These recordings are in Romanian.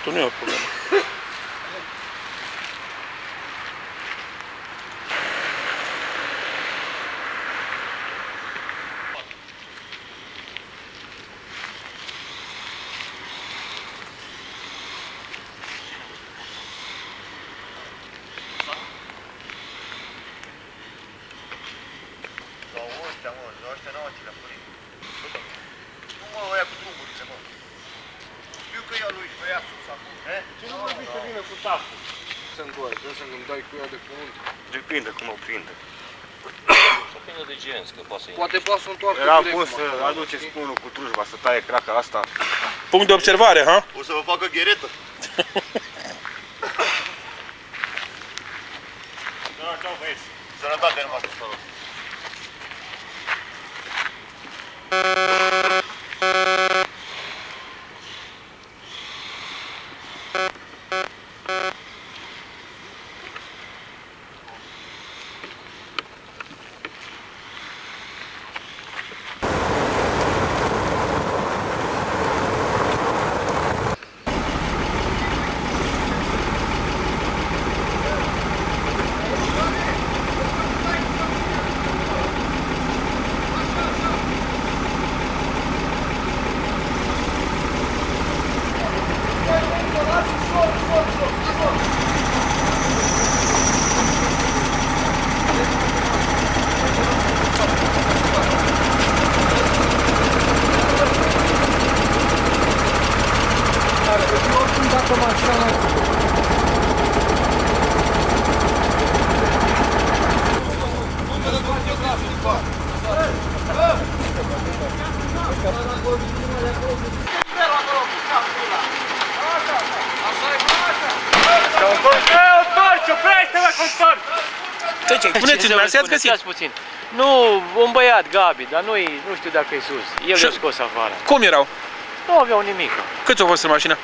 tu, nu e o problemă. Ăștia n-au acelea, părinte. Nu mă, ăia cu drumurile, mă. Știu că ea lui, că ea sus acum. Ce nu vorbiți să vină cu taful? Să-mi doi, trebuie să-mi dai cu ea de cuvânt. Depinde cum o prinde. Depinde de genți, că poate să Poate poate să o întoarcă Era direct. bun să aduceți unul cu trujba, să taie craca asta. Punct de observare, ha? O să vă facă gheretă. Ceau, băieți. Sănătate numai. Spuneți-mi, mersi, ați găsit? puțin. Nu, un băiat, Gabi, dar nu știu dacă e sus. El i-a scos afară. Cum erau? Nu aveau nimic. Câți au fost în mașină?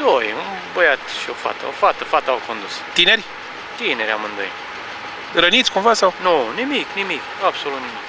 Doi, un băiat și o fată. Fata au condus. Tineri? Tineri amândoi. Răniți cumva sau? Nu, nimic, absolut nimic.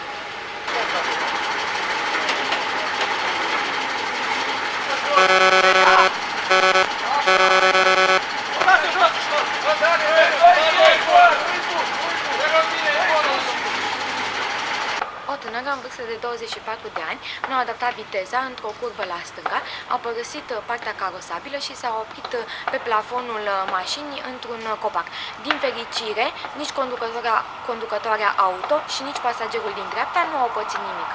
O tânără în vârstă de 24 de ani nu a adaptat viteza într-o curbă la stânga, a părăsit partea carosabilă și s-a oprit pe plafonul mașinii într-un copac. Din fericire, nici conducătoarea auto și nici pasagerul din dreapta nu au pățit nimic.